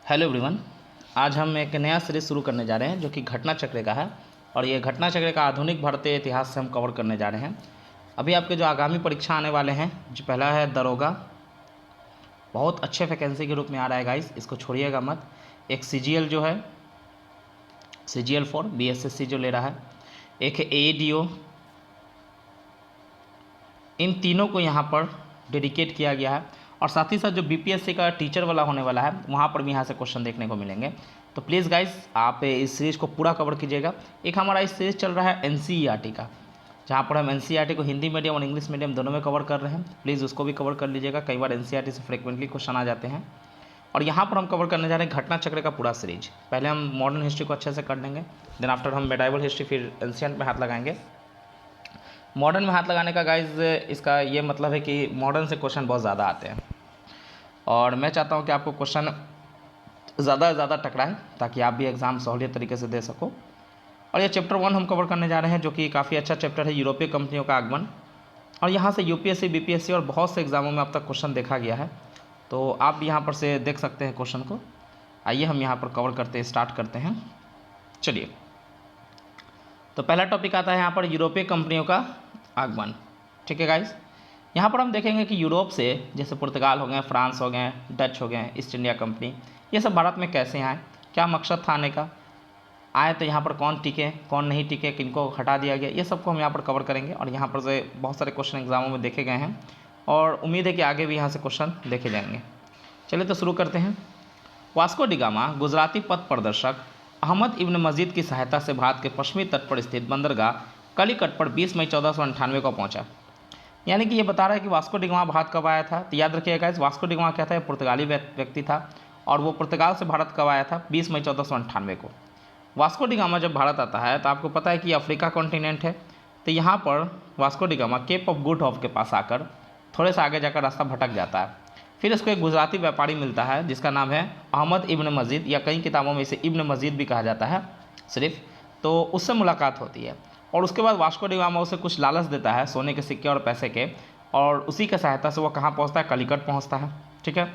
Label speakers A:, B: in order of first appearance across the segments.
A: Hello everyone. आज हम एक नया सीरीज शुरू करने जा रहे हैं जो कि घटना चक्र का है और ये घटना चक्र का आधुनिक भारतीय इतिहास से हम कवर करने जा रहे हैं। अभी आपके जो आगामी परीक्षा आने वाले हैं, जो पहला है दरोगा, बहुत अच्छे वैकेंसी के रूप में आ रहा है गाइस, इसको छोड़िएगा मत। एक सीजीएल जो है, सीजीएल फॉर बीएसएससी जो ले रहा है, एक है एडीओ। इन तीनों को यहाँ पर डेडिकेट किया गया है और साथ ही साथ जो बीपीएससी का टीचर वाला होने वाला है वहाँ पर भी यहाँ से क्वेश्चन देखने को मिलेंगे। तो प्लीज़ गाइस आप इस सीरीज़ को पूरा कवर कीजिएगा। एक हमारा इस सीरीज़ चल रहा है एनसीईआरटी का, जहाँ पर हम एनसीईआरटी को हिंदी मीडियम और इंग्लिश मीडियम दोनों में कवर कर रहे हैं। प्लीज़ उसको भी कवर कर लीजिएगा, कई बार एनसीईआरटी से फ्रिक्वेंटली क्वेश्चन आ जाते हैं। और यहाँ पर हम कवर करने जा रहे हैं घटना चक्र का पूरा सीरीज। पहले हम मॉडर्न हिस्ट्री को अच्छे से कर लेंगे, देन आफ्टर हम मेडाइवल हिस्ट्री, फिर एंशिएंट में हाथ लगाएंगे। मॉडर्न में हाथ लगाने का गाइज इसका ये मतलब है कि मॉडर्न से क्वेश्चन बहुत ज़्यादा आते हैं और मैं चाहता हूँ कि आपको क्वेश्चन ज़्यादा से ज़्यादा टकराएं ताकि आप भी एग्ज़ाम सहूलियत तरीके से दे सको। और ये चैप्टर 1 हम कवर करने जा रहे हैं जो कि काफ़ी अच्छा चैप्टर है, यूरोपीय कंपनियों का आगमन। और यहाँ से यूपीएससी, बीपीएससी और बहुत से एग्ज़ामों में अब तक क्वेश्चन देखा गया है, तो आप भी यहाँ पर से देख सकते हैं क्वेश्चन को। आइए हम यहाँ पर कवर करते स्टार्ट करते हैं। चलिए, तो पहला टॉपिक आता है यहाँ पर यूरोपीय कंपनियों का आगमन। ठीक है गाइस, यहाँ पर हम देखेंगे कि यूरोप से जैसे पुर्तगाल हो गए, फ्रांस हो गए, डच हो गए, ईस्ट इंडिया कंपनी, ये सब भारत में कैसे आए, क्या मकसद था आने का, आए तो यहाँ पर कौन टिके कौन नहीं टिके, किनको हटा दिया गया, ये सबको हम यहाँ पर कवर करेंगे। और यहाँ पर से बहुत सारे क्वेश्चन एग्जामों में देखे गए हैं और उम्मीद है कि आगे भी यहाँ से क्वेश्चन देखे जाएंगे। चलिए तो शुरू करते हैं। वास्को डी गामा गुजराती पथ प्रदर्शक अहमद इब्न मजीद की सहायता से भारत के पश्चिमी तट पर स्थित बंदरगाह कलिकट पर 20 मई 1498 को पहुंचा। यानी कि ये बता रहा है कि वास्को डी गामा भारत कब आया था। तो याद रखिएगा, इस वास्को डी गामा क्या था, ये पुर्तगाली व्यक्ति था और वो पुर्तगाल से भारत कब आया था, 20 मई 1498 को। वास्को डी गामा जब भारत आता है तो आपको पता है कि अफ्रीका कॉन्टिनेंट है, तो यहाँ पर Vasco da Gama Cape of Good Hope के पास आकर थोड़े से आगे जाकर रास्ता भटक जाता है। फिर इसको एक गुजराती व्यापारी मिलता है जिसका नाम है अहमद इब्न मजीद, या कई किताबों में इसे इब्न मजीद भी कहा जाता है सिर्फ। तो उससे मुलाकात होती है और उसके बाद वास्को डी गामा उसे कुछ लालच देता है सोने के सिक्के और पैसे के, और उसी की सहायता से वो कहाँ पहुँचता है, कलिकट पहुँचता है। ठीक है,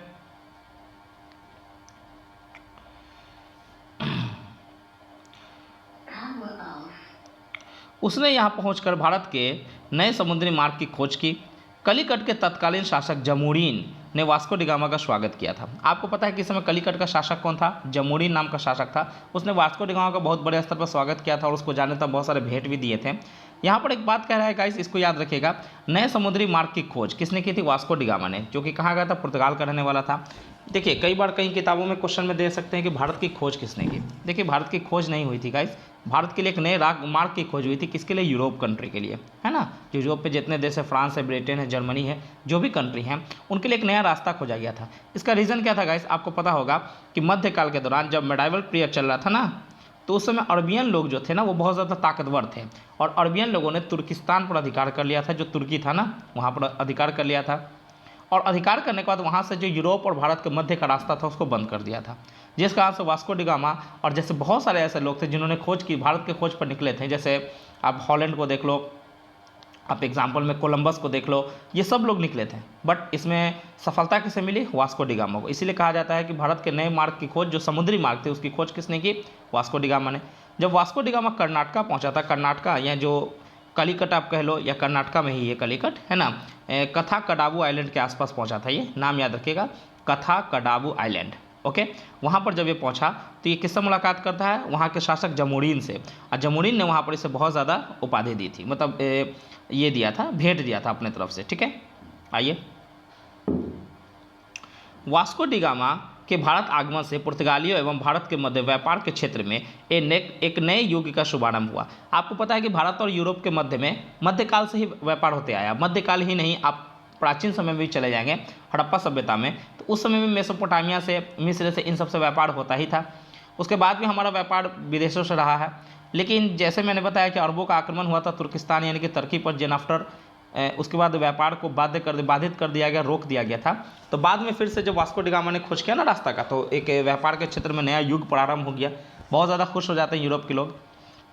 A: उसने यहाँ पहुँचकर भारत के नए समुद्री मार्ग की खोज की। कलिकट के तत्कालीन शासक जमूरीन ने वास्को डी गामा का स्वागत किया था। आपको पता है कि इस समय कलिकट का शासक कौन था, जमूरीन नाम का शासक था। उसने वास्को डी गामा का बहुत बड़े स्तर पर स्वागत किया था और उसको जाने तक बहुत सारे भेंट भी दिए थे। यहाँ पर एक बात कह रहा है गाइस, इसको याद रखिएगा, नए समुद्री मार्ग की खोज किसने की थी, वास्को डी गामा ने, जो कि कहाँ गया था, पुर्तगाल का रहने वाला था। देखिए, कई बार कई किताबों में क्वेश्चन में दे सकते हैं कि भारत की खोज किसने की। देखिए, भारत की खोज नहीं हुई थी गाइस, भारत के लिए एक नए मार्ग की खोज हुई थी। किसके लिए, यूरोप कंट्री के लिए, है ना। जो यूरोप पे जितने देश है, फ्रांस है, ब्रिटेन है, जर्मनी है, जो भी कंट्री हैं, उनके लिए एक नया रास्ता खोजा गया था। इसका रीज़न क्या था गाइस, आपको पता होगा कि मध्यकाल के दौरान जब मेडाइवल पीरियड चल रहा था ना, तो उस समय अरबियन लोग जो थे ना, वो बहुत ज़्यादा ताकतवर थे और अरबियन लोगों ने तुर्किस्तान पर अधिकार कर लिया था, जो तुर्की था ना, वहाँ पर अधिकार कर लिया था। और अधिकार करने के बाद वहाँ से जो यूरोप और भारत के मध्य का रास्ता था उसको बंद कर दिया था, जिस कारण से वास्को डी गामा और जैसे बहुत सारे ऐसे लोग थे जिन्होंने खोज की, भारत के खोज पर निकले थे। जैसे आप हॉलैंड को देख लो, आप एग्जाम्पल में कोलंबस को देख लो, ये सब लोग निकले थे, बट इसमें सफलता किसे मिली, वास्को डी गामा को। इसीलिए कहा जाता है कि भारत के नए मार्ग की खोज, जो समुद्री मार्ग थे, उसकी खोज किसने की, वास्को डी गामा ने। जब वास्को डी गामा कर्नाटका पहुंचा था, कर्नाटका या जो कलिकट आप कह लो, या कर्नाटका में ही ये कलिकट है ना, कथा कडावू आइलैंड के आसपास पहुंचा था। ये नाम याद रखिएगा, कथा कडावू आइलैंड। ओके, वहाँ पर जब ये पहुँचा तो ये किससे मुलाकात करता है, वहाँ के शासक जमूरीन से। और जमूरीन ने वहाँ पर इसे बहुत ज़्यादा उपाधि दी थी, मतलब ये दिया था, भेंट दिया था अपने तरफ से। ठीक है, आइए। वास्को डी गामा के भारत आगमन से पुर्तगालियों एवं भारत के मध्य व्यापार के क्षेत्र में एक नए युग का शुभारंभ हुआ। आपको पता है कि भारत और यूरोप के मध्य में मध्यकाल से ही व्यापार होते आया। मध्यकाल ही नहीं, आप प्राचीन समय में भी चले जाएंगे, हड़प्पा सभ्यता में, तो उस समय में मेसोपोटामिया से, मिस्र से, इन सबसे व्यापार होता ही था। उसके बाद भी हमारा व्यापार विदेशों से रहा है, लेकिन जैसे मैंने बताया कि अरबों का आक्रमण हुआ था तुर्किस्तान यानी कि तुर्की पर, जेन आफ्टर उसके बाद व्यापार को बाधित कर दिया गया, रोक दिया गया था। तो बाद में फिर से जब वास्को डी गामा ने खोज किया ना रास्ता का, तो एक व्यापार के क्षेत्र में नया युग प्रारंभ हो गया। बहुत ज़्यादा खुश हो जाते हैं यूरोप के लोग।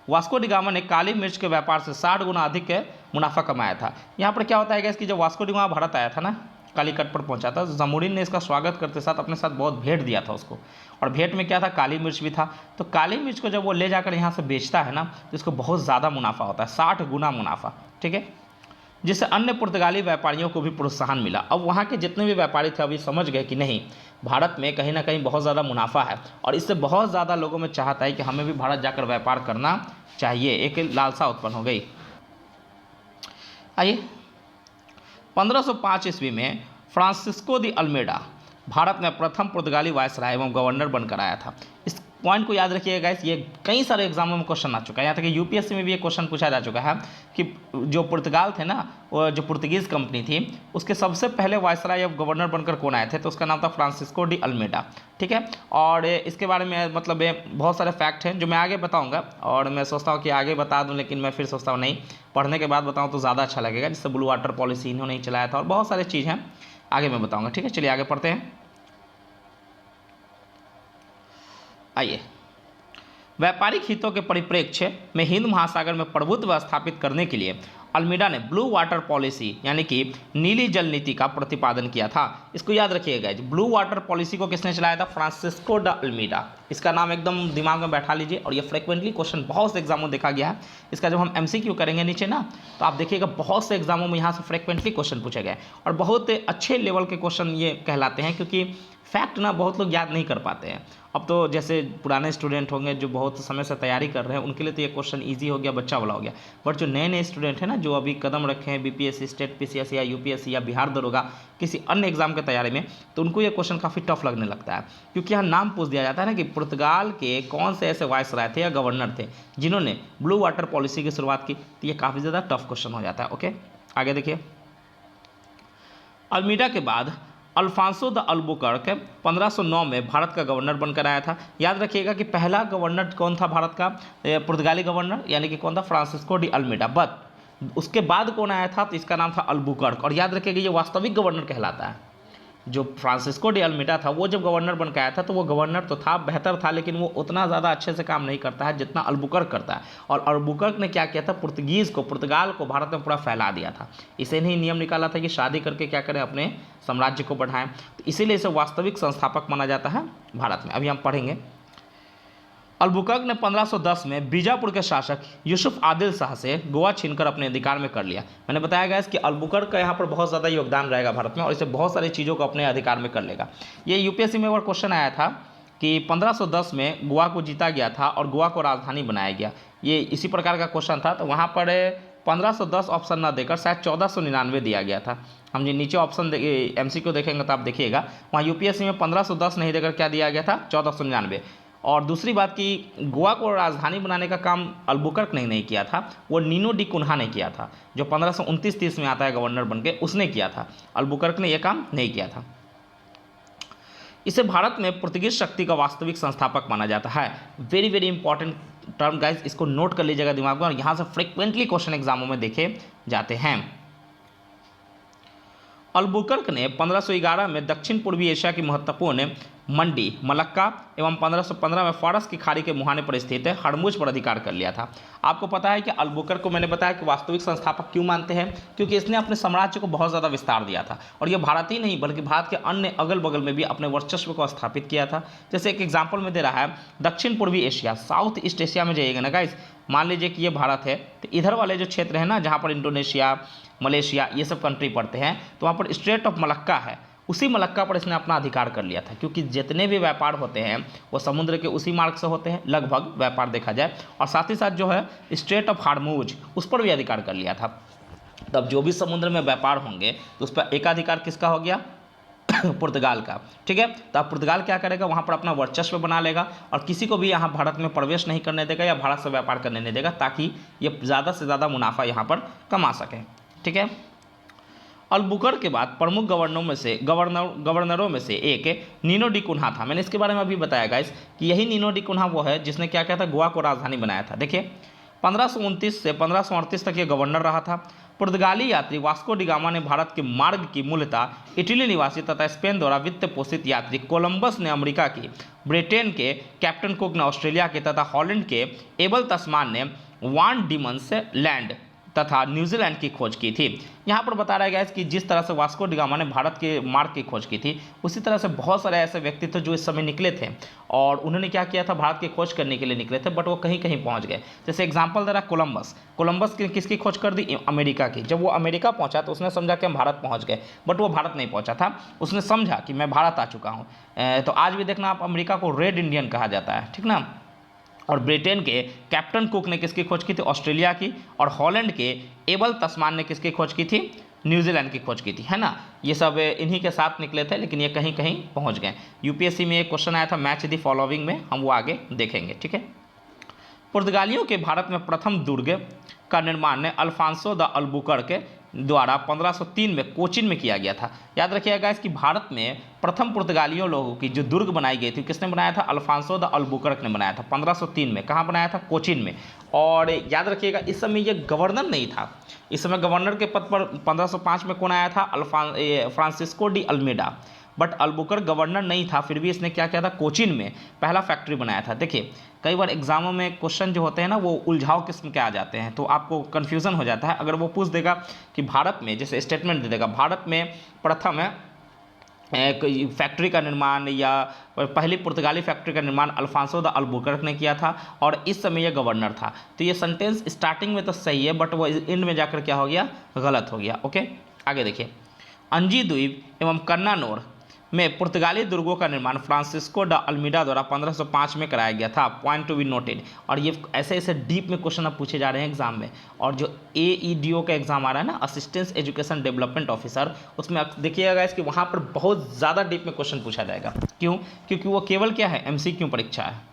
A: वास्को डी गामा ने काली मिर्च के व्यापार से 60 गुना अधिक मुनाफा कमाया था। यहाँ पर क्या होता है कि जब वास्को डी गामा भारत आया था ना, कालीकट पर पहुंचा था। ज़मोरिन ने इसका स्वागत करते साथ अपने साथ बहुत भेंट दिया था उसको, और भेंट में क्या था, काली मिर्च भी था। तो काली मिर्च को जब वो ले जाकर यहाँ से बेचता है ना, तो इसको बहुत ज़्यादा मुनाफा होता है, 60 गुना मुनाफा, ठीक है, जिससे अन्य पुर्तगाली व्यापारियों को भी प्रोत्साहन मिला। अब वहाँ के जितने भी व्यापारी थे अभी समझ गए कि नहीं, भारत में कहीं ना कहीं बहुत ज़्यादा मुनाफा है, और इससे बहुत ज़्यादा लोगों में चाहता है कि हमें भी भारत जाकर व्यापार करना चाहिए, एक लालसा उत्पन्न हो गई। आइए, 1505 ईस्वी में फ्रांसिस्को दी अल्मेडा भारत में प्रथम पुर्तगाली वायसराय एवं गवर्नर बनकर आया था। इस पॉइंट को याद रखिएगा गाइस, ये कई सारे एग्जामों में क्वेश्चन आ चुका है, यहाँ तक कि यूपीएससी में भी ये क्वेश्चन पूछा जा चुका है कि जो पुर्तगाल थे ना, वो जो पुर्तगीज़ कंपनी थी, उसके सबसे पहले वायसराय या गवर्नर बनकर कौन आए थे, तो उसका नाम था फ्रांसिस्को डी अल्मेडा, ठीक है। और इसके बारे में मतलब बहुत सारे फैक्ट हैं जो मैं आगे बताऊँगा, और मैं सोचता हूँ कि आगे बता दूँ, लेकिन मैं फिर सोचता हूँ नहीं, पढ़ने के बाद बताऊँ तो ज़्यादा अच्छा लगेगा। जिससे ब्लू वाटर पॉलिसी इन्होंने ही चलाया था, और बहुत सारी चीज़ हैं आगे मैं बताऊँगा, ठीक है। चलिए आगे पढ़ते हैं। आइए, व्यापारिक हितों के परिप्रेक्ष्य में हिंद महासागर में प्रभुत्व स्थापित करने के लिए अल्मीडा ने ब्लू वाटर पॉलिसी यानी कि नीली जल नीति का प्रतिपादन किया था। इसको याद रखिएगा, ब्लू वाटर पॉलिसी को किसने चलाया था, फ्रांसिस्को ड अल्मीडा। इसका नाम एकदम दिमाग में बैठा लीजिए, और ये फ्रिक्वेंटली क्वेश्चन बहुत से एग्जामों में देखा गया है। इसका जब हम एमसीक्यू करेंगे नीचे ना, तो आप देखिएगा बहुत से एग्जामों में यहाँ से फ्रिक्वेंटली क्वेश्चन पूछे गए, और बहुत अच्छे लेवल के क्वेश्चन ये कहलाते हैं, क्योंकि फैक्ट ना बहुत लोग याद नहीं कर पाते हैं। अब तो जैसे पुराने स्टूडेंट होंगे जो बहुत समय से तैयारी कर रहे हैं, उनके लिए तो ये क्वेश्चन इजी हो गया, बच्चा वाला हो गया। बट जो नए नए स्टूडेंट हैं ना, जो अभी कदम रखे हैं बीपीएससी, स्टेट पीसीएस या यूपीएससी या बिहार दरोगा किसी अन्य एग्जाम के तैयारी में, तो उनको ये क्वेश्चन काफ़ी टफ लगने लगता है, क्योंकि यहाँ नाम पूछ दिया जाता है ना कि पुर्तगाल के कौन से ऐसे वायसराय थे या गवर्नर थे जिन्होंने ब्लू वाटर पॉलिसी की शुरुआत की। तो ये काफ़ी ज़्यादा टफ क्वेश्चन हो जाता है। ओके, आगे देखिए। अल्मीडा के बाद अल्फांसो द अल्बुकर्क 1509 में भारत का गवर्नर बनकर आया था। याद रखिएगा कि पहला गवर्नर कौन था भारत का, पुर्तगाली गवर्नर, यानी कि कौन था, फ्रांसिस्को डी अल्मीडा। बट उसके बाद कौन आया था, तो इसका नाम था अल्बुकर्क। और याद रखिएगा ये वास्तविक गवर्नर कहलाता है। जो फ्रांसिस्को डी अल्मीडा था, वो जब गवर्नर बन के आया था, तो वो गवर्नर तो था, बेहतर था, लेकिन वो उतना ज़्यादा अच्छे से काम नहीं करता है जितना अल्बुकर्क करता है। और अल्बुकर्क ने क्या किया था, पुर्तगाल को भारत में पूरा फैला दिया था। इसे नहीं नियम निकाला था कि शादी करके क्या करें, अपने साम्राज्य को बढ़ाएं। तो इसीलिए इसे वास्तविक संस्थापक माना जाता है भारत में। अभी हम पढ़ेंगे। अल्बुकर्क ने 1510 में बीजापुर के शासक यूसुफ आदिल शाह से गोवा छीनकर अपने अधिकार में कर लिया। मैंने बताया गया कि अल्बुकर्क का यहाँ पर बहुत ज़्यादा योगदान रहेगा भारत में, और इसे बहुत सारी चीज़ों को अपने अधिकार में कर लेगा। ये यूपीएससी में एक बार क्वेश्चन आया था कि 1510 में गोवा को जीता गया था और गोवा को राजधानी बनाया गया। ये इसी प्रकार का क्वेश्चन था। तो वहाँ पर 1510 ऑप्शन ना देकर शायद 1499 दिया गया था। हम जो नीचे ऑप्शन एमसीक्यू देखेंगे तो आप देखिएगा, वहाँ यूपीएससी में 1510 नहीं देकर क्या दिया गया था, 1499। और दूसरी बात कि गोवा को राजधानी बनाने का काम अल्बुकर्क ने नहीं किया था, वो नीनो डी कुन्हा ने किया था, जो 1529-30 में आता है गवर्नर बनके, उसने किया था। अल्बुकर्क ने यह काम नहीं किया था। इसे भारत में पुर्तगीज शक्ति का वास्तविक संस्थापक माना जाता है। Very very important term guys, इसको नोट कर लीजिएगा दिमाग में, और यहाँ से फ्रिक्वेंटली क्वेश्चन एग्जामों में देखे जाते हैं। अल्बुकर्क ने 1511 में दक्षिण पूर्वी एशिया की महत्वपूर्ण मंडी मलक्का एवं 1515 में फारस की खाड़ी के मुहाने पर स्थित हरमुज पर अधिकार कर लिया था। आपको पता है कि अल्बुकर्क को मैंने बताया कि वास्तविक संस्थापक क्यों मानते हैं, क्योंकि इसने अपने साम्राज्य को बहुत ज़्यादा विस्तार दिया था, और यह भारत ही नहीं बल्कि भारत के अन्य अगल बगल में भी अपने वर्चस्व को स्थापित किया था। जैसे एक एग्जाम्पल में दे रहा है, दक्षिण पूर्वी एशिया, साउथ ईस्ट एशिया में जाइएगा ना गाइस, मान लीजिए कि ये भारत है, तो इधर वाले जो क्षेत्र है ना, जहाँ पर इंडोनेशिया, मलेशिया ये सब कंट्री पड़ते हैं, तो वहाँ पर स्ट्रेट ऑफ मलक्का है, उसी मलक्का पर इसने अपना अधिकार कर लिया था। क्योंकि जितने भी व्यापार होते हैं वो समुद्र के उसी मार्ग से होते हैं, लगभग व्यापार देखा जाए, और साथ ही साथ जो है स्ट्रेट ऑफ हार्मुज, उस पर भी अधिकार कर लिया था। तब जो भी समुद्र में व्यापार होंगे तो उस पर एकाधिकार किसका हो गया, पुर्तगाल का। ठीक है, तो अब पुर्तगाल क्या करेगा, वहाँ पर अपना वर्चस्व बना लेगा, और किसी को भी यहाँ भारत में प्रवेश नहीं करने देगा या भारत से व्यापार करने नहीं देगा, ताकि ये ज़्यादा से ज़्यादा मुनाफा यहाँ पर कमा सके। ठीक है, अल्बुकर्क के बाद प्रमुख गवर्नरों में से एक नीनो डी कुन्हा था। मैंने इसके बारे में अभी बताया गाइस कि यही नीनो डी कुन्हा वो है जिसने क्या किया था, गोवा को राजधानी बनाया था। देखिए 1529 से 1538 तक ये गवर्नर रहा था। पुर्तगाली यात्री वास्को डी गामा ने भारत के मार्ग की मूलतः इटली निवासी तथा स्पेन द्वारा वित्त पोषित यात्री कोलंबस ने अमेरिका की, ब्रिटेन के कैप्टन कुक ने ऑस्ट्रेलिया के तथा हॉलैंड के एबल तस्मान ने वान डीमन से लैंड तथा न्यूजीलैंड की खोज की थी। यहाँ पर बता रहा है कि जिस तरह से वास्को डी गामा ने भारत के मार्ग की खोज की थी, उसी तरह से बहुत सारे ऐसे व्यक्ति थे जो इस समय निकले थे और उन्होंने क्या किया था, भारत की खोज करने के लिए निकले थे, बट वो कहीं कहीं पहुँच गए। जैसे एग्जाम्पल दे रहा कोलंबस। कोलंबस किसकी खोज कर दी? अमेरिका की। जब वो अमेरिका पहुँचा तो उसने समझा कि हम भारत पहुँच गए, बट वो भारत नहीं पहुँचा था। उसने समझा कि मैं भारत आ चुका हूँ। तो आज भी देखना आप, अमेरिका को रेड इंडियन कहा जाता है, ठीक ना। और ब्रिटेन के कैप्टन कुक ने किसकी खोज की थी? ऑस्ट्रेलिया की। और हॉलैंड के एबल तस्मान ने किसकी खोज की थी? न्यूजीलैंड की खोज की थी, है ना। ये सब इन्हीं के साथ निकले थे, लेकिन ये कहीं कहीं पहुंच गए। यूपीएससी में एक क्वेश्चन आया था मैच द फॉलोइंग में, हम वो आगे देखेंगे, ठीक है। पुर्तगालियों के भारत में प्रथम दुर्ग का निर्माण ने अल्फांसो द अल्बुकर्क द्वारा 1503 में कोचिन में किया गया था। याद रखिएगा कि भारत में प्रथम पुर्तगालियों लोगों की जो दुर्ग बनाई गई थी, किसने बनाया था? अल्फांसो द अल्बुकर्क ने बनाया था 1503 में। कहाँ बनाया था? कोचिन में। और याद रखिएगा इस समय ये गवर्नर नहीं था, इस समय गवर्नर के पद पर 1505 में कौन आया था? Francisco de Almeida. But Albuquerque governor नहीं था, फिर भी इसने क्या किया था? कोचिन में पहला फैक्ट्री बनाया था। देखिए कई बार एग्जामों में क्वेश्चन जो होते हैं ना, वो उलझाव किस्म के आ जाते हैं, तो आपको कन्फ्यूज़न हो जाता है। अगर वो पूछ देगा कि भारत में, जैसे स्टेटमेंट दे देगा, भारत में प्रथम है एक फैक्ट्री का निर्माण या पहली पुर्तगाली फैक्ट्री का निर्माण अल्फांसो द अल्बुकर्क ने किया था और इस समय यह गवर्नर था, तो ये सेंटेंस स्टार्टिंग में तो सही है, बट वो एंड में जाकर क्या हो गया? गलत हो गया। ओके, आगे देखिए। अंजी द्वीप एवं कन्नानोर में पुर्तगाली दुर्गों का निर्माण फ्रांसिस्को ड अल्मीडा द्वारा 1505 में कराया गया था। Point to be noted. और ये ऐसे ऐसे डीप में क्वेश्चन अब पूछे जा रहे हैं एग्जाम में। और जो AEDO का एग्जाम आ रहा है ना, असिस्टेंस एजुकेशन डेवलपमेंट ऑफिसर, उसमें देखिएगा इसकी वहाँ पर बहुत ज़्यादा डीप में क्वेश्चन पूछा जाएगा। क्यों? क्योंकि वो केवल क्या है? MCQ परीक्षा है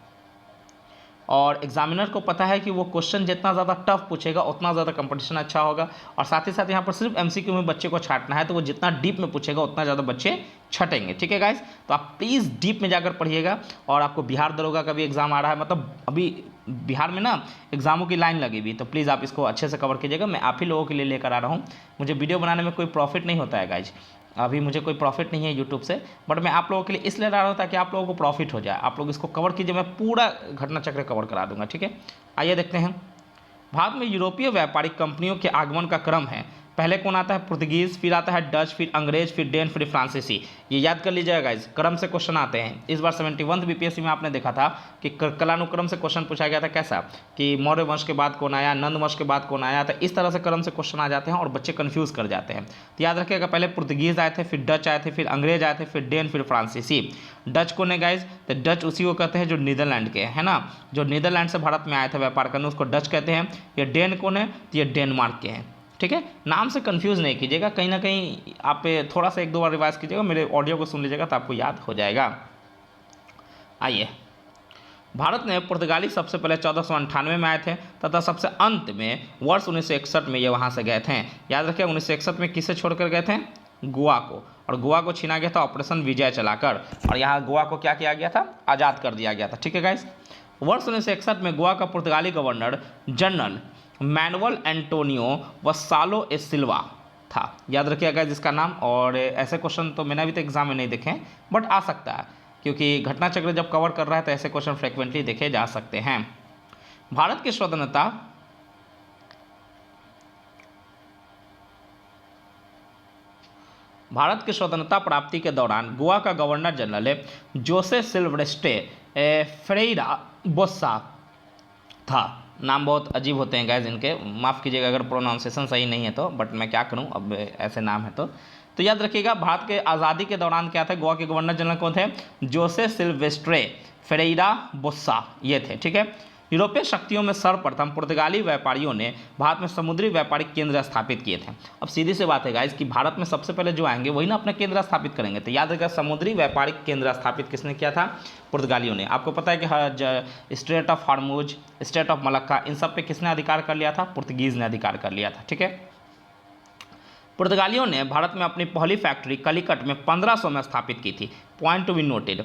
A: और एग्जामिनर को पता है कि वो क्वेश्चन जितना ज़्यादा टफ पूछेगा उतना ज़्यादा कंपटीशन अच्छा होगा। और साथ ही साथ यहाँ पर सिर्फ MCQ में बच्चे को छांटना है, तो वो जितना डीप में पूछेगा उतना ज़्यादा बच्चे छटेंगे। ठीक है गाइस, तो आप प्लीज़ डीप में जाकर पढ़िएगा। और आपको बिहार दरोगा का भी एग्ज़ाम आ रहा है, मतलब अभी बिहार में ना एग्जामों की लाइन लगी हुई, तो प्लीज़ आप इसको अच्छे से कवर कीजिएगा। मैं आप ही लोगों के लिए लेकर आ रहा हूँ। मुझे वीडियो बनाने में कोई प्रॉफिट नहीं होता है गाइज, अभी मुझे कोई प्रॉफिट नहीं है यूट्यूब से, बट मैं आप लोगों के लिए इसलिए ला रहा हूँ ताकि आप लोगों को प्रॉफिट हो जाए। आप लोग इसको कवर कीजिए, मैं पूरा घटना चक्र कवर करा दूंगा। ठीक है, आइए देखते हैं। भारत में यूरोपीय व्यापारिक कंपनियों के आगमन का क्रम है। पहले कौन आता है? पुर्तगीज़, फिर आता है डच, फिर अंग्रेज, फिर डेन, फिर फ्रांसीसी। ये याद कर लीजिएगा इस क्रम से क्वेश्चन आते हैं। इस बार 71 BPSC में आपने देखा था कि कलानुक्रम से क्वेश्चन पूछा गया था। कैसा कि मौर्य वंश के बाद कौन आया, नंद वंश के बाद कौन आया, तो इस तरह से क्रम से क्वेश्चन आ जाते हैं और बच्चे कन्फ्यूज़ कर जाते हैं। तो याद रखिएगा, पहले पुर्तगीज़ आए थे, फिर डच आए थे, फिर अंग्रेज आए थे, फिर डेन, फिर फ्रांसीसी। डच कौन है गाइज? तो डच उसी को कहते हैं जो नीदरलैंड के है ना, जो नीदरलैंड से भारत में आए थे व्यापार करने, उसको डच कहते हैं। ये डेन कौन है? तो ये डेनमार्क के हैं। ठीक है, नाम से कंफ्यूज नहीं कीजिएगा, कहीं ना कहीं आप थोड़ा सा 1-2 बार रिवाइज कीजिएगा, मेरे ऑडियो को सुन लीजिएगा तो आपको याद हो जाएगा। आइए, भारत ने पुर्तगाली सबसे पहले 1498 में आए थे तथा सबसे अंत में वर्ष 1961 में ये वहाँ से गए थे। याद रखिए 1961 में किसे छोड़कर गए थे? गोवा को। और गोवा को छीना गया था ऑपरेशन विजय चलाकर, और यहाँ गोवा को क्या किया गया था? आज़ाद कर दिया गया था। ठीक है गाइस, वर्ष 1961 में गोवा का पुर्तगाली गवर्नर जनरल मैनुअल एंटोनियो वसालो ए सिल्वा था। याद रखिएगा जिसका नाम। और ऐसे क्वेश्चन तो मैंने अभी तक एग्जाम में नहीं देखे हैं, बट आ सकता है, क्योंकि घटना चक्र जब कवर कर रहा है तो ऐसे क्वेश्चन फ्रिक्वेंटली देखे जा सकते हैं। भारत की स्वतंत्रता प्राप्ति के दौरान गोवा का गवर्नर जनरल जोसे सिल्वेस्ट्रे फेरेरा बोस्सा था। नाम बहुत अजीब होते हैं गाइज इनके, माफ़ कीजिएगा अगर प्रोनाउंसिएशन सही नहीं है तो, बट मैं क्या करूं, अब ऐसे नाम है तो याद रखिएगा। भारत के आज़ादी के दौरान क्या थे? गोवा के गवर्नर जनरल कौन थे? जोसे सिल्वेस्ट्रे फेरेरा बोस्सा, ये थे। ठीक है, यूरोपीय शक्तियों में सर्वप्रथम पुर्तगाली व्यापारियों ने भारत में समुद्री व्यापारिक केंद्र स्थापित किए थे। अब सीधी सी बात है गाइस कि भारत में सबसे पहले जो आएंगे वही ना अपना केंद्र स्थापित करेंगे, तो याद रखिएगा समुद्री व्यापारिक केंद्र स्थापित किसने किया था? पुर्तगालियों ने। आपको पता है कि strait of Hormuz, strait of Malacca, इन सब पे किसने अधिकार कर लिया था? पुर्तगीज़ ने अधिकार कर लिया था। ठीक है, पुर्तगालियों ने भारत में अपनी पहली फैक्ट्री कलिकट में 1500 में स्थापित की थी। पॉइंट टू बी नोटेड,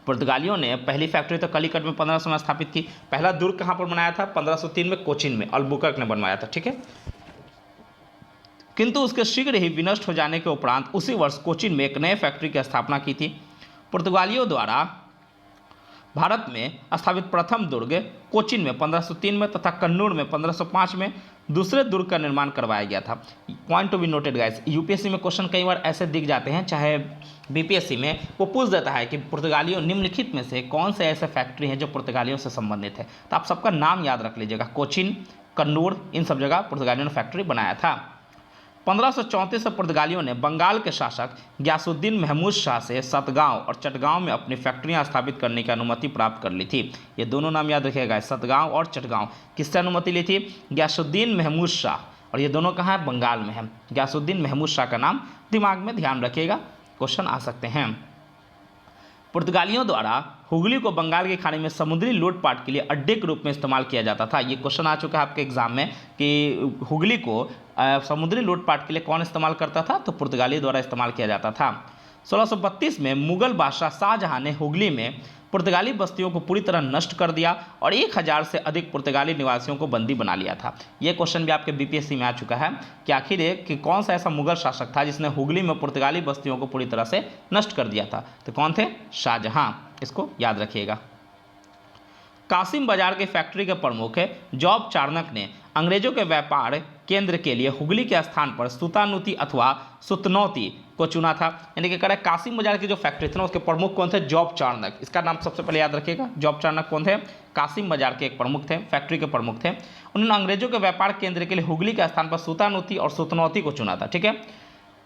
A: पुर्तगालियों ने पहली फैक्ट्री तो कलिकट में 1500 में स्थापित की। पहला दुर्ग कहाँ पर बनाया था? 1503 में कोचिन में अल्बुकर्क ने बनवाया था। ठीक है, किंतु उसके शीघ्र ही विनष्ट हो जाने के उपरांत उसी वर्ष कोचिन में एक नए फैक्ट्री की स्थापना की थी। पुर्तगालियों द्वारा भारत में स्थापित प्रथम दुर्ग कोचिन में 1503 में तथा कन्नूर में 1505 में दूसरे दुर्ग का निर्माण करवाया गया था। Point to be noted guys, UPSC में क्वेश्चन कई बार ऐसे दिख जाते हैं, चाहे बीपीएससी में वो पूछ देता है कि पुर्तगालियों निम्नलिखित में से कौन से ऐसे फैक्ट्री हैं जो पुर्तगालियों से संबंधित है। तो आप सबका नाम याद रख लीजिएगा, कोचिन, कन्नूर, इन सब जगह पुर्तगालियों ने फैक्ट्री बनाया था। 1534 से पुर्तगालियों ने बंगाल के शासक गयासुद्दीन महमूद शाह से सतगांव और चटगांव में अपनी फैक्ट्रियां स्थापित करने की अनुमति प्राप्त कर ली थी। ये दोनों नाम याद रखिएगा, सतगांव और चटगांव। किससे अनुमति ली थी? गयासुद्दीन महमूद शाह, और ये दोनों कहाँ है? बंगाल में है। गयासुद्दीन महमूद शाह का नाम दिमाग में ध्यान रखिएगा, क्वेश्चन आ सकते हैं। पुर्तगालियों द्वारा हुगली को बंगाल की खाड़ी में समुद्री लूटपाट के लिए अड्डे के रूप में इस्तेमाल किया जाता था। ये क्वेश्चन आ चुका है आपके एग्जाम में कि हुगली को समुद्री लूटपाट के लिए कौन इस्तेमाल करता था? तो पुर्तगाली द्वारा इस्तेमाल किया जाता था। 1632 में मुगल बादशाह शाहजहां ने हुगली में पुर्तगाली बस्तियों को पूरी तरह नष्ट कर दिया और 1000 से अधिक पुर्तगाली निवासियों को बंदी बना लिया था। यह क्वेश्चन भी आपके बीपीएससी में आ चुका है कि आखिर कि कौन सा ऐसा मुगल शासक था जिसने हुगली में पुर्तगाली बस्तियों को पूरी तरह से नष्ट कर दिया था? तो कौन थे? शाहजहां। इसको याद रखिएगा। कासिम बाजार के फैक्ट्री के प्रमुख जॉब चार्नक ने अंग्रेजों के व्यापार केंद्र के लिए हुगली के स्थान पर सुतानुती अथवा सुतनौती को चुना था। यानी कि कह रहा है कासिम बाजार की जो फैक्ट्री थी ना, उसके प्रमुख कौन थे? जॉब चार्नक। इसका नाम सबसे पहले याद रखिएगा। जॉब चार्नक कौन थे? कासिम बाजार के एक प्रमुख थे, फैक्ट्री के प्रमुख थे। उन्होंने अंग्रेजों के व्यापार केंद्र के लिए हुगली के स्थान पर सुतानुती और सुतनौती को चुना था। ठीक है।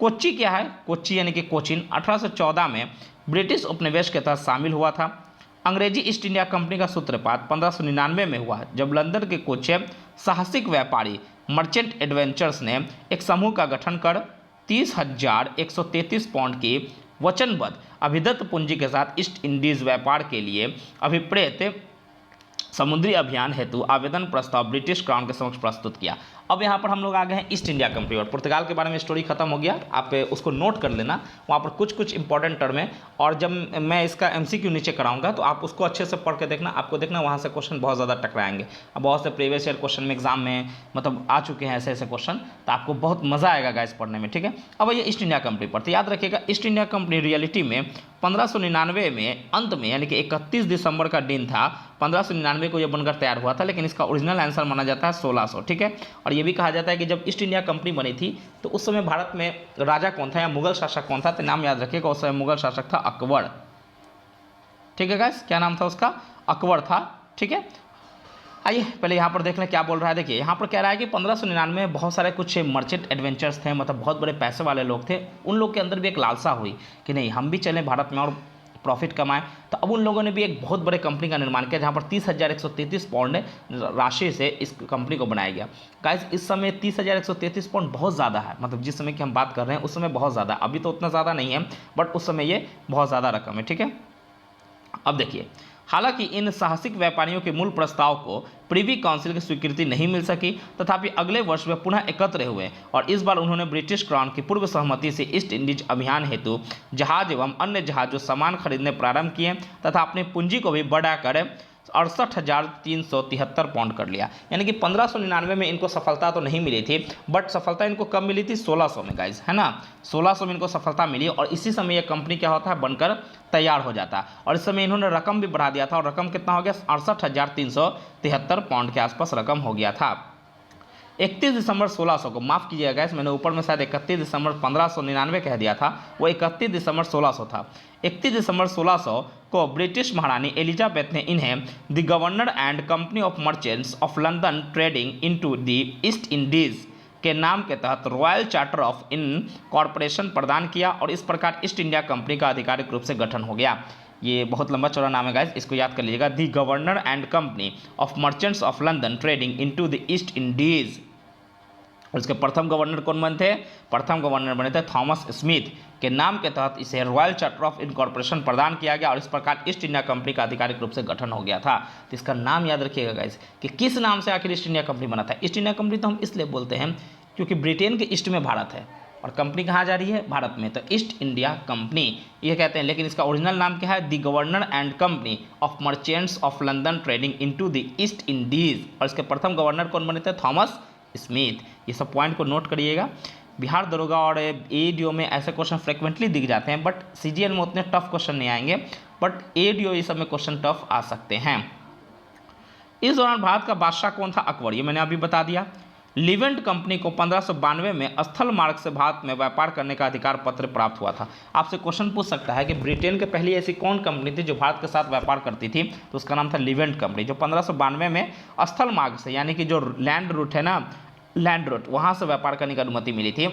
A: कोच्चि क्या है? कोच्चि यानी कि कोचिन 1814 में ब्रिटिश उपनिवेश के तहत शामिल हुआ था। अंग्रेजी ईस्ट इंडिया कंपनी का सूत्रपात 1599 में हुआ, जब लंदन के कुछ साहसिक व्यापारी मर्चेंट एडवेंचर्स ने एक समूह का गठन कर 30,133 पाउंड की वचनबद्ध अभिदत्त पूंजी के साथ ईस्ट इंडीज व्यापार के लिए अभिप्रेत समुद्री अभियान हेतु आवेदन प्रस्ताव ब्रिटिश क्राउन के समक्ष प्रस्तुत किया। अब यहाँ पर हम लोग आ गए हैं ईस्ट इंडिया कंपनी और पुर्तगाल के बारे में स्टोरी खत्म हो गया। आप उसको नोट कर लेना, वहाँ पर कुछ कुछ इंपॉर्टेंट टर्म है, और जब मैं इसका एमसीक्यू नीचे कराऊंगा तो आप उसको अच्छे से पढ़ के देखना। आपको देखना वहाँ से क्वेश्चन बहुत ज़्यादा टकराएंगे। अब बहुत से प्रीवियस ईयर क्वेश्चन में एग्जाम में मतलब आ चुके हैं ऐसे ऐसे क्वेश्चन, तो आपको बहुत मज़ा आएगा गाइस पढ़ने में। ठीक है। अब ये ईस्ट इंडिया कंपनी पर तो याद रखिएगा, ईस्ट इंडिया कंपनी रियलिटी में 1599 में अंत में यानी कि 31 दिसंबर का दिन था। 1599 को यह बनकर तैयार हुआ था, लेकिन इसका ओरिजिनल आंसर माना जाता है 1600। ठीक है। और ये भी कहा जाता है कि जब ईस्ट इंडिया कंपनी बनी थी तो उस समय भारत में राजा कौन था या मुगल शासक कौन था? तो नाम याद रखिएगा, उस समय मुगल शासक था अकबर। ठीक है गाइस, क्या नाम था उसका? अकबर था। ठीक है। आइए पहले यहाँ पर देख लें क्या बोल रहा है। देखिए यहाँ पर कह रहा है कि 1599 में बहुत सारे कुछ मर्चेंट एडवेंचर्स थे, मतलब बहुत बड़े पैसे वाले लोग थे। उन लोग के अंदर भी एक लालसा हुई कि नहीं हम भी चलें भारत में और प्रॉफिट कमाएं। तो अब उन लोगों ने भी एक बहुत बड़े कंपनी का निर्माण किया, जहाँ पर 30,133 पाउंड राशि से इस कंपनी को बनाया गया। गाइस इस समय 30,133 पाउंड बहुत ज़्यादा है, मतलब जिस समय की हम बात कर रहे हैं उस समय बहुत ज़्यादा, अभी तो उतना ज़्यादा नहीं है बट उस समय ये बहुत ज़्यादा रकम है। ठीक है। अब देखिए, हालांकि इन साहसिक व्यापारियों के मूल प्रस्ताव को प्रिवी काउंसिल की स्वीकृति नहीं मिल सकी, तथापि अगले वर्ष वे पुनः एकत्र हुए और इस बार उन्होंने ब्रिटिश क्राउन की पूर्व सहमति से ईस्ट इंडीज अभियान हेतु जहाज एवं अन्य जहाजों सामान खरीदने प्रारंभ किए तथा अपनी पूंजी को भी बढ़ाकर 68,373 पाउंड कर लिया। यानी कि 1599 में इनको सफलता तो नहीं मिली थी, बट सफलता इनको कब मिली थी? 1600 में गाइज, है ना। 1600 में इनको सफलता मिली और इसी समय यह कंपनी क्या होता है? बनकर तैयार हो जाता है। और इस समय इन्होंने रकम भी बढ़ा दिया था और रकम कितना हो गया? 68,373 पाउंड के आसपास रकम हो गया था। 31 दिसंबर 1600 को, माफ़ कीजिएगा गाइस, मैंने ऊपर में शायद 31 दिसंबर 1599 कह दिया था, वो 31 दिसंबर 1600 था। 31 दिसंबर 1600 को ब्रिटिश महारानी एलिजाबेथ ने इन्हें the governor and company of merchants of London trading into the East Indies के नाम के तहत royal charter of in corporation प्रदान किया और इस प्रकार ईस्ट इंडिया कंपनी का आधिकारिक रूप से गठन हो गया। ये बहुत लंबा चौड़ा नाम है गाइस, इसको याद कर लीजिएगा। The governor and company of merchants of London trading into the East Indies. और इसके प्रथम गवर्नर कौन बने थे? प्रथम गवर्नर बने थे थॉमस स्मिथ के नाम के तहत इसे रॉयल चार्टर ऑफ इनकॉर्पोरेशन प्रदान किया गया और इस प्रकार ईस्ट इंडिया कंपनी का आधिकारिक रूप से गठन हो गया था। तो इसका नाम याद रखिएगा गाइस कि किस नाम से आखिर ईस्ट इंडिया कंपनी बना था। ईस्ट इंडिया कंपनी तो हम इसलिए बोलते हैं क्योंकि ब्रिटेन के ईस्ट में भारत है और कंपनी कहाँ जा रही है? भारत में, तो ईस्ट इंडिया कंपनी ये कहते हैं। लेकिन इसका ओरिजिनल नाम क्या है? The governor and company of merchants of London trading into the East Indies. और इसके प्रथम गवर्नर कौन बने थे? Thomas Smith. ये सब पॉइंट को नोट करिएगा। बिहार दरोगा और एडीओ में ऐसे क्वेश्चन फ्रिक्वेंटली दिख जाते हैं, बट सीजीएल में उतने टफ क्वेश्चन नहीं आएंगे। बट ADO ये सब में क्वेश्चन टफ आ सकते हैं। इस दौरान भारत का बादशाह कौन था? अकबर, ये मैंने अभी बता दिया। लिवेंट कंपनी को 1592 में स्थल मार्ग से भारत में व्यापार करने का अधिकार पत्र प्राप्त हुआ था। आपसे क्वेश्चन पूछ सकता है कि ब्रिटेन के पहली ऐसी कौन कंपनी थी जो भारत के साथ व्यापार करती थी, तो उसका नाम था लिवेंट कंपनी, जो 1592 में स्थल मार्ग से, यानी कि जो लैंड रूट है ना, लैंड रूट, वहाँ से व्यापार करने की अनुमति मिली थी।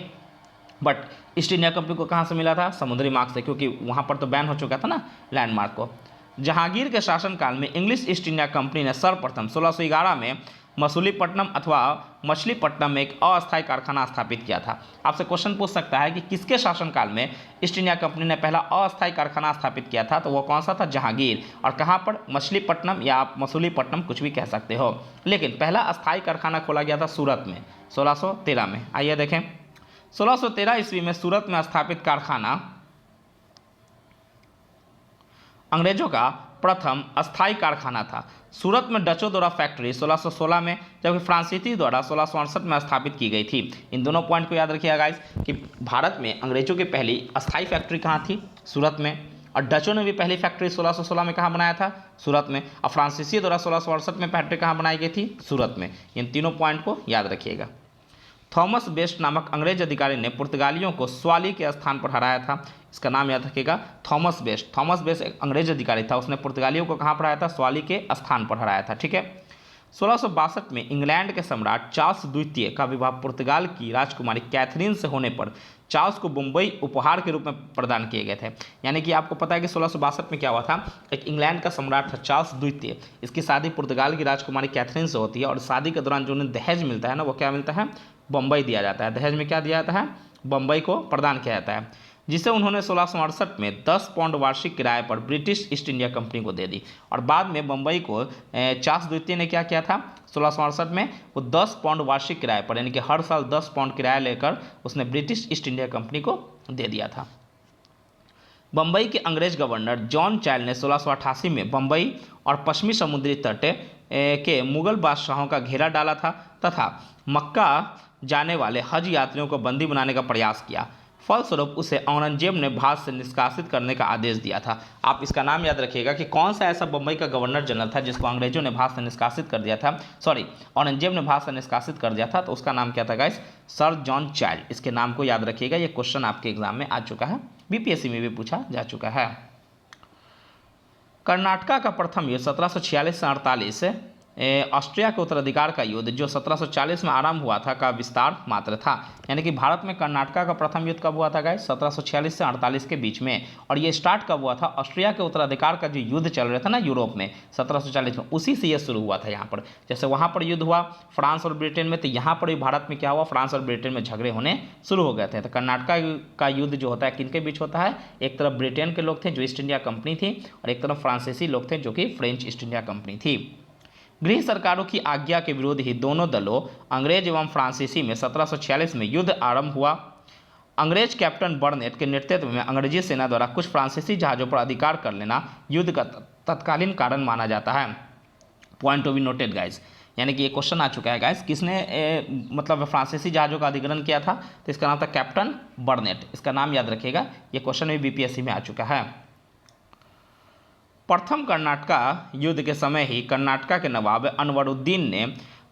A: बट ईस्ट इंडिया कंपनी को कहाँ से मिला था? समुद्री मार्ग से, क्योंकि वहाँ पर तो बैन हो चुका था ना लैंडमार्क को। जहांगीर के शासनकाल में इंग्लिश ईस्ट इंडिया कंपनी ने सर्वप्रथम 1611 में मसूलीपट्टनम अथवा मछलीपट्टनम में एक अस्थायी कारखाना स्थापित किया था। आपसे क्वेश्चन पूछ सकता है कि किसके शासनकाल में ईस्ट इंडिया कंपनी ने पहला अस्थायी कारखाना स्थापित किया था, तो वो कौन सा था? जहांगीर। और कहाँ पर? मछलीपट्टनम या आप मसूलीपट्टनम कुछ भी कह सकते हो। लेकिन पहला अस्थायी कारखाना खोला गया था सूरत में 1613 में। आइए देखें, 1613 ईस्वी में सूरत में स्थापित कारखाना अंग्रेजों का प्रथम अस्थायी कारखाना था। सूरत में डचों द्वारा फैक्ट्री 1616 में, जबकि फ्रांसीसी द्वारा 1668 में स्थापित की गई थी। इन दोनों पॉइंट को याद रखिएगा गाइस कि भारत में अंग्रेजों की पहली अस्थायी फैक्ट्री कहाँ थी? सूरत में। और डचों ने भी पहली फैक्ट्री 1616 में कहाँ बनाया था? सूरत में। और फ्रांसीसी द्वारा 1668 में फैक्ट्री कहाँ बनाई गई थी? सूरत में। इन तीनों पॉइंट को याद रखिएगा। थॉमस बेस्ट नामक अंग्रेज अधिकारी ने पुर्तगालियों को स्वाली के स्थान पर हराया था। इसका नाम याद रखिएगा, थॉमस बेस्ट। थॉमस बेस्ट एक अंग्रेज अधिकारी था, उसने पुर्तगालियों को कहाँ पर हराया था? स्वाली के स्थान पर हराया था। ठीक है। 1662 में इंग्लैंड के सम्राट चार्ल्स द्वितीय का विवाह पुर्तगाल की राजकुमारी कैथरीन से होने पर चार्ल्स को मुंबई उपहार के रूप में प्रदान किए गए थे। यानी कि आपको पता है कि 1662 में क्या हुआ था? एक इंग्लैंड का सम्राट था चार्ल्स द्वितीय, इसकी शादी पुर्तगाल की राजकुमारी कैथरीन से होती है, और शादी के दौरान जो उन्हें दहेज मिलता है ना, वो क्या मिलता है? बम्बई दिया जाता है। दहेज में क्या दिया जाता है? बम्बई को प्रदान किया जाता है, जिसे उन्होंने 1668 में 10 पाउंड वार्षिक किराए पर ब्रिटिश ईस्ट इंडिया कंपनी को दे दी। और बाद में बम्बई को चार्ल्स द्वितीय ने क्या किया था? 1668 में वो 10 पाउंड वार्षिक किराए पर, यानी कि हर साल 10 पाउंड किराया लेकर उसने ब्रिटिश ईस्ट इंडिया कंपनी को दे दिया था। बम्बई के अंग्रेज गवर्नर जॉन चाइल्ड ने 1688 में बम्बई और पश्चिमी समुद्री तट के मुगल बादशाहों का घेरा डाला था तथा मक्का जाने वाले हज यात्रियों को बंदी बनाने का प्रयास किया। फलस्वरूप उसे औरंगजेब ने भारत से निष्कासित करने का आदेश दिया था। आप इसका नाम याद रखिएगा कि कौन सा ऐसा बम्बई का गवर्नर जनरल था जिसको अंग्रेजों ने भारत से निष्कासित कर दिया था, सॉरी औरंगजेब ने भारत से निष्कासित कर दिया था, तो उसका नाम क्या था गाइस? Sir John child. इसके नाम को याद रखिएगा, ये क्वेश्चन आपके एग्जाम में आ चुका है, बीपीएससी में भी पूछा जा चुका है। कर्नाटका का प्रथम युद्ध 1746 से 48 ऑस्ट्रिया के उत्तराधिकार का युद्ध जो 1740 में आरंभ हुआ था का विस्तार मात्र था। यानी कि भारत में कर्नाटका का प्रथम युद्ध कब हुआ था गाइस? 1746 से 48 के बीच में। और ये स्टार्ट कब हुआ था? ऑस्ट्रिया के उत्तराधिकार का जो युद्ध चल रहा था ना यूरोप में 1740 में, उसी से ये शुरू हुआ था। यहाँ पर जैसे वहाँ पर युद्ध हुआ फ्रांस और ब्रिटेन में, तो यहाँ पर भी भारत में क्या हुआ? फ्रांस और ब्रिटेन में झगड़े होने शुरू हो गए थे। तो कर्नाटका का युद्ध जो होता है किनके बीच होता है? एक तरफ ब्रिटेन के लोग थे जो ईस्ट इंडिया कंपनी थी, और एक तरफ फ्रांसीसी लोग थे जो कि फ्रेंच ईस्ट इंडिया कंपनी थी। गृह सरकारों की आज्ञा के विरोध ही दोनों दलों अंग्रेज एवं फ्रांसीसी में 1746 में युद्ध आरंभ हुआ। अंग्रेज कैप्टन बर्नेट के नेतृत्व में अंग्रेजी सेना द्वारा कुछ फ्रांसीसी जहाज़ों पर अधिकार कर लेना युद्ध का तत्कालीन कारण माना जाता है। Point to be noted guys, यानी कि ये क्वेश्चन आ चुका है गाइस, किसने मतलब फ्रांसीसी जहाज़ों का अधिग्रहण किया था? तो इसका नाम था कैप्टन बर्नेट। इसका नाम याद रखिएगा, ये क्वेश्चन भी बीपीएससी में आ चुका है। प्रथम कर्नाटका युद्ध के समय ही कर्नाटका के नवाब अनवरुद्दीन ने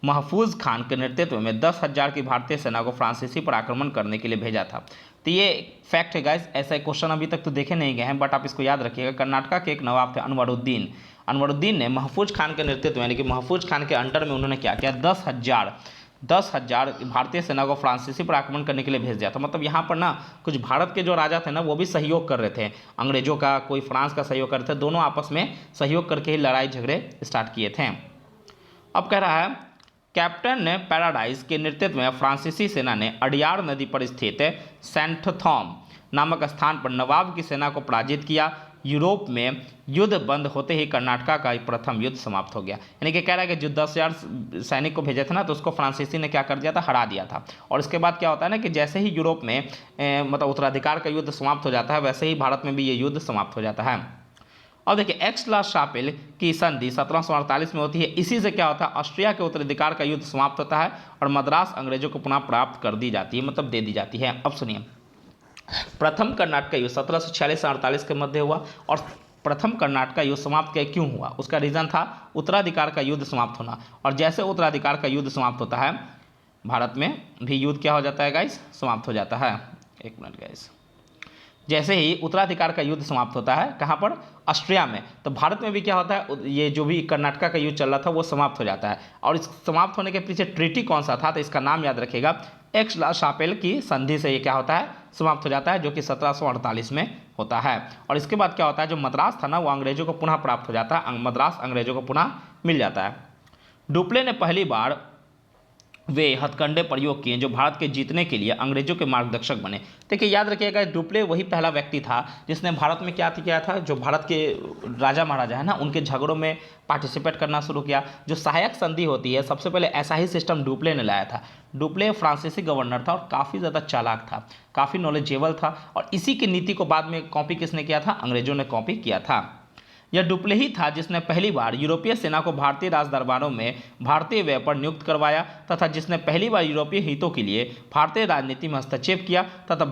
A: महफूज खान के नेतृत्व में 10,000 की भारतीय सेना को फ्रांसीसी पर आक्रमण करने के लिए भेजा था। तो ये फैक्ट है गाइस, ऐसा क्वेश्चन अभी तक तो देखे नहीं गए हैं, बट आप इसको याद रखिएगा। कर्नाटका के एक नवाब थे अनवरुद्दीन। अनवरुद्दीन ने महफूज खान के नेतृत्व यानी कि महफूज खान के अंडर में उन्होंने क्या किया? 10,000 भारतीय सेना को फ्रांसीसी पर आक्रमण करने के लिए भेज दिया था। मतलब यहाँ पर ना कुछ भारत के जो राजा थे ना वो भी सहयोग कर रहे थे अंग्रेजों का, कोई फ्रांस का सहयोग कर रहे थे, दोनों आपस में सहयोग करके ही लड़ाई झगड़े स्टार्ट किए थे। अब कह रहा है कैप्टन ने पैराडाइज के नेतृत्व में फ्रांसीसी सेना ने अडियार नदी पर स्थित सेंट थॉम नामक स्थान पर नवाब की सेना को पराजित किया। यूरोप में युद्ध बंद होते ही कर्नाटका का प्रथम युद्ध समाप्त हो गया। यानी कि कह रहा है कि जो 10,000 सैनिक को भेजे थे ना, तो उसको फ्रांसीसी ने क्या कर दिया था? हरा दिया था। और इसके बाद क्या होता है ना कि जैसे ही यूरोप में मतलब उत्तराधिकार का युद्ध समाप्त हो जाता है, वैसे ही भारत में भी ये युद्ध समाप्त हो जाता है। और देखिए एक्स-ला-शापिल की संधि 1748 में होती है। इसी से क्या होता है? ऑस्ट्रिया के उत्तराधिकार का युद्ध समाप्त होता है और मद्रास अंग्रेजों को पुनः प्राप्त कर दी जाती है, मतलब दे दी जाती है। अब सुनिए, प्रथम कर्नाटक युद्ध 1746 से 48 के मध्य हुआ और प्रथम कर्नाटक युद्ध समाप्त क्यों हुआ? उसका रीज़न था उत्तराधिकार का युद्ध समाप्त होना। और जैसे उत्तराधिकार का युद्ध समाप्त होता है, भारत में भी युद्ध क्या हो जाता है गाइस? समाप्त हो जाता है। एक मिनट गाइस, जैसे ही उत्तराधिकार का युद्ध समाप्त होता है, कहाँ पर? ऑस्ट्रिया में, तो भारत में भी क्या होता है? ये जो भी कर्नाटक का युद्ध चल रहा था वो समाप्त हो जाता है। और इस समाप्त होने के पीछे ट्रीटी कौन सा था? तो इसका नाम याद रखिएगा, एक्स-ला-शापेल की संधि से ये क्या होता है? समाप्त हो जाता है, जो कि 1748 में होता है। और इसके बाद क्या होता है? जो मद्रास था ना, वो अंग्रेजों को पुनः प्राप्त हो जाता है, मद्रास अंग्रेजों को पुनः मिल जाता है। डुप्ले ने पहली बार वे हथकंडे प्रयोग किए जो भारत के जीतने के लिए अंग्रेजों के मार्गदर्शक बने। देखिए याद रखिएगा, डुप्ले वही पहला व्यक्ति था जिसने भारत में क्या किया था, जो भारत के राजा महाराजा है ना, उनके झगड़ों में पार्टिसिपेट करना शुरू किया। जो सहायक संधि होती है, सबसे पहले ऐसा ही सिस्टम डुप्ले ने लाया था। डुप्ले फ्रांसीसी गवर्नर था और काफ़ी ज़्यादा चालाक था, काफ़ी नॉलेजेबल था, और इसी की नीति को बाद में कॉपी किसने किया था? अंग्रेजों ने कॉपी किया था। यह डुप्ले ही था जिसने पहली बार यूरोपीय सेना को भारतीय राजदरबारों में भारतीय व्यय पर नियुक्त करवाया, तथा जिसने पहली बार यूरोपीय हितों के लिए भारतीय राजनीति में हस्तक्षेप किया तथा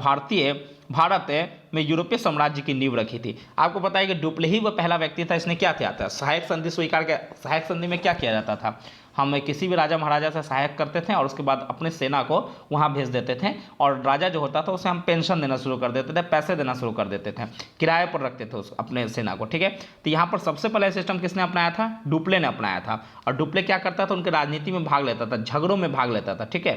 A: भारत में यूरोपीय साम्राज्य की नींव रखी थी। आपको पता है कि डुप्ले ही वह पहला व्यक्ति था, इसने क्या किया था? सहायक संधि स्वीकार किया। सहायक संधि में क्या किया जाता था? हम किसी भी राजा महाराजा से सहायक करते थे और उसके बाद अपने सेना को वहाँ भेज देते थे, और राजा जो होता था उसे हम पेंशन देना शुरू कर देते थे, पैसे देना शुरू कर देते थे, किराए पर रखते थे उस अपने सेना को। ठीक है, तो यहाँ पर सबसे पहले सिस्टम किसने अपनाया था? डुप्ले ने अपनाया था। और डुप्ले क्या करता था? उनके राजनीति में भाग लेता था, झगड़ों में भाग लेता था। ठीक है,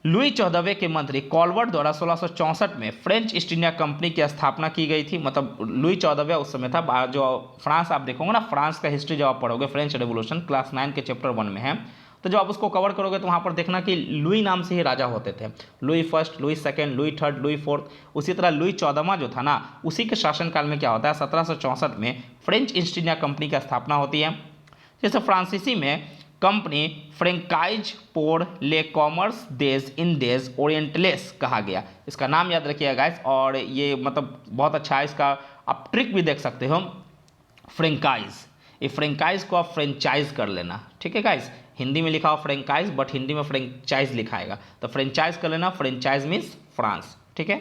A: लुई 14वें के मंत्री कॉलवर्ट द्वारा 1664 में फ्रेंच ईस्ट इंडिया कंपनी की स्थापना की गई थी। मतलब लुई 14वें उस समय था, जो फ्रांस आप देखोगे ना, फ्रांस का हिस्ट्री जब आप पढ़ोगे, फ्रेंच रेवोल्यूशन क्लास 9 के चैप्टर 1 में है, तो जब आप उसको कवर करोगे तो वहाँ पर देखना कि लुई नाम से ही राजा होते थे। Louis first, Louis second, Louis third, Louis fourth. उसी तरह लुई 14वां जो था ना, उसी के शासनकाल में क्या होता है? 1764 में फ्रेंच ईस्ट इंडिया कंपनी की स्थापना होती है। जैसे फ्रांसीसी में कंपनी फ्रेंकाइज पोर ले कॉमर्स देज इंडेज ओरिएंटलेस कहा गया। इसका नाम याद रखिएगा गाइस, और ये मतलब बहुत अच्छा है, इसका आप ट्रिक भी देख सकते हो। फ्रेंकाइज, ये फ्रेंकाइज को आप फ्रेंचाइज कर लेना। ठीक है गाइस, हिंदी में लिखा हो फ्रेंकाइज, बट हिंदी में फ्रेंचाइज लिखा आएगा, तो फ्रेंचाइज कर लेना। Franchise means France. ठीक है,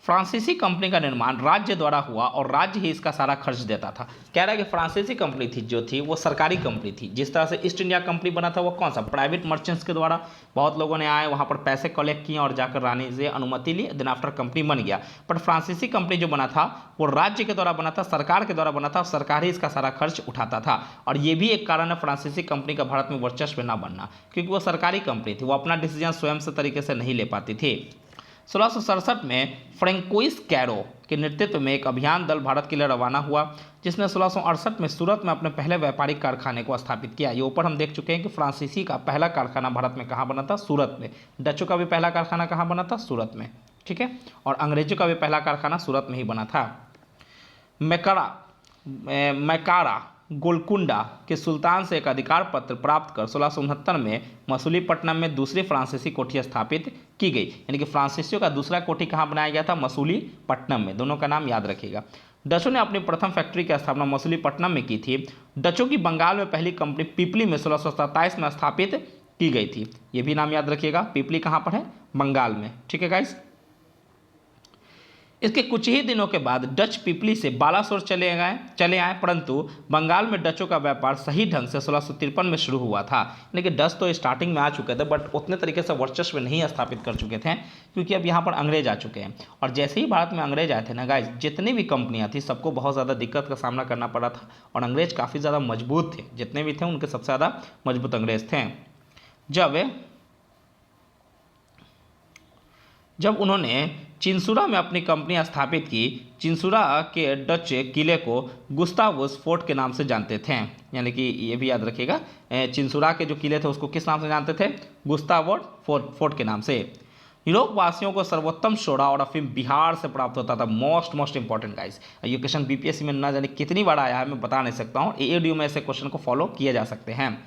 A: फ्रांसीसी कंपनी का निर्माण राज्य द्वारा हुआ और राज्य ही इसका सारा खर्च देता था। कह रहा है कि फ्रांसीसी कंपनी थी जो थी वो सरकारी कंपनी थी। जिस तरह से ईस्ट इंडिया कंपनी बना था वो कौन सा? प्राइवेट मर्चेंट्स के द्वारा। बहुत लोगों ने आए वहाँ पर पैसे कलेक्ट किए और जाकर रानी से अनुमति ली, देन आफ्टर कंपनी बन गया। बट फ्रांसीसी कंपनी जो बना था वो राज्य के द्वारा बना था, सरकार के द्वारा बना था, सरकार ही इसका सारा खर्च उठाता था। और ये भी एक कारण है फ्रांसीसी कंपनी का भारत में वर्चस्व न बनना, क्योंकि वो सरकारी कंपनी थी, वो अपना डिसीजन स्वयं से तरीके से नहीं ले पाती थी। 1667 में फ्रेंकोइस कैरो के नेतृत्व में एक अभियान दल भारत के लिए रवाना हुआ, जिसने 1668 में सूरत में अपने पहले व्यापारिक कारखाने को स्थापित किया। ये ऊपर हम देख चुके हैं कि फ्रांसीसी का पहला कारखाना भारत में कहाँ बना था? सूरत में। डचों का भी पहला कारखाना कहाँ बना था? सूरत में। ठीक है, और अंग्रेजों का भी पहला कारखाना सूरत में ही बना था। मैकारा गोलकुंडा के सुल्तान से एक अधिकार पत्र प्राप्त कर 1669 में मसूलीपट्टनम में दूसरी फ्रांसीसी कोठी स्थापित की गई। यानी कि फ्रांसीसियों का दूसरा कोठी कहाँ बनाया गया था? मसूलीपट्टनम में। दोनों का नाम याद रखिएगा। डचों ने अपनी प्रथम फैक्ट्री की स्थापना मसूलीपट्टनम में की थी। डचों की बंगाल में पहली कंपनी पिपली में 1627 में स्थापित की गई थी। ये भी नाम याद रखिएगा। पिपली कहाँ पर है? बंगाल में। ठीक है गाइस, इसके कुछ ही दिनों के बाद डच पिपली से बालासोर चले आए, परंतु बंगाल में डचों का व्यापार सही ढंग से 1653 में शुरू हुआ था। यानी कि डच तो स्टार्टिंग में आ चुके थे, बट उतने तरीके से वर्चस्व नहीं स्थापित कर चुके थे, क्योंकि अब यहाँ पर अंग्रेज आ चुके हैं। और जैसे ही भारत में अंग्रेज आए थे ना गाइज, जितनी भी कंपनियाँ थी सबको बहुत ज़्यादा दिक्कत का सामना करना पड़ा था, और अंग्रेज काफ़ी ज़्यादा मजबूत थे। जितने भी थे उनके सबसे ज़्यादा मजबूत अंग्रेज थे। जब उन्होंने चिंसुरा में अपनी कंपनी स्थापित की, चिंसुरा के डच किले को गुस्तावुस फोर्ट के नाम से जानते थे। यानी कि ये भी याद रखिएगा, चिंसुरा के जो किले थे उसको किस नाम से जानते थे? गुस्तावुस फोर्ट के नाम से। यूरोप वासियों को सर्वोत्तम सोडा और अफीम बिहार से प्राप्त होता था। मोस्ट इंपॉर्टेंट गाइस, ये क्वेश्चन बीपीएससी में ना जाने कितनी बार आया है, मैं बता नहीं सकता हूँ। एएडीओ में ऐसे क्वेश्चन को फॉलो किए जा सकते हैं।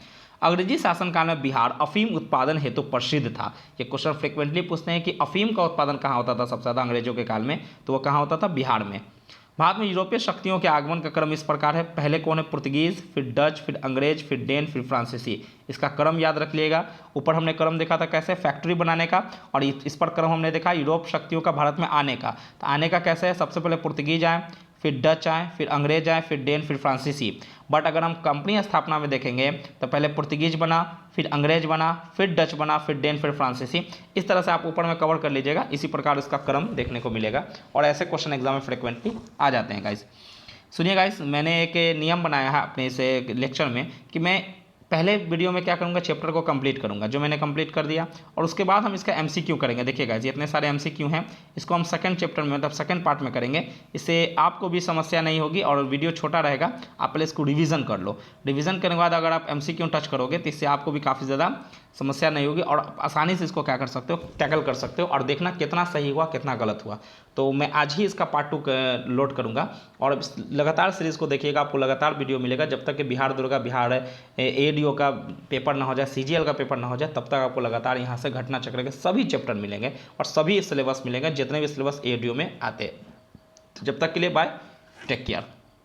A: अंग्रेजी शासनकाल में बिहार अफीम उत्पादन हेतु प्रसिद्ध था। ये क्वेश्चन फ्रिक्वेंटली पूछते हैं कि अफीम का उत्पादन कहाँ होता था सबसे ज़्यादा अंग्रेजों के काल में, तो वो कहाँ होता था? बिहार में। भारत में यूरोपीय शक्तियों के आगमन का क्रम इस प्रकार है। पहले कौन है? पुर्तगीज, फिर डच, फिर अंग्रेज, फिर डेन, फिर फ्रांसीसी। इसका क्रम याद रख लिएगा। ऊपर हमने क्रम देखा था कैसे, फैक्ट्री बनाने का, और इस पर क्रम हमने देखा यूरोप शक्तियों का भारत में आने का। तो आने का कैसे है? सबसे पहले पुर्तगीज आए, फिर डच आए, फिर अंग्रेज आए, फिर डेन, फिर फ्रांसीसी। बट अगर हम कंपनी स्थापना में देखेंगे तो पहले पुर्तगीज बना, फिर अंग्रेज बना, फिर डच बना, फिर डेन, फिर फ्रांसीसी। इस तरह से आप ऊपर में कवर कर लीजिएगा, इसी प्रकार इसका क्रम देखने को मिलेगा और ऐसे क्वेश्चन एग्जाम में फ्रिक्वेंटली आ जाते हैं गाइस। सुनिए गाइस, मैंने एक नियम बनाया है अपने इस लेक्चर में कि मैं पहले वीडियो में क्या करूंगा, चैप्टर को कंप्लीट करूंगा, जो मैंने कंप्लीट कर दिया, और उसके बाद हम इसका एमसीक्यू करेंगे। देखिए गाइस, ये इतने सारे एमसीक्यू हैं, इसको हम सेकंड चैप्टर में मतलब सेकंड पार्ट में करेंगे। इससे आपको भी समस्या नहीं होगी और वीडियो छोटा रहेगा। आप पहले इसको रिवीजन कर लो। रिवीजन करने के बाद अगर आप एमसीक्यू टच करोगे तो इससे आपको भी काफ़ी ज़्यादा समस्या नहीं होगी और आसानी से इसको क्या कर सकते हो, टैकल कर सकते हो और देखना कितना सही हुआ कितना गलत हुआ। तो मैं आज ही इसका पार्ट 2 लोड करूंगा और लगातार सीरीज़ को देखिएगा, आपको लगातार वीडियो मिलेगा जब तक कि बिहार दुर्गा, बिहार एडीओ का पेपर ना हो जाए, सीजीएल का पेपर ना हो जाए, तब तक आपको लगातार यहाँ से घटना चक्र के सभी चैप्टर मिलेंगे और सभी सिलेबस मिलेंगे जितने भी सिलेबस एडीओ में आते हैं। तो जब तक के लिए बाय, टेक केयर।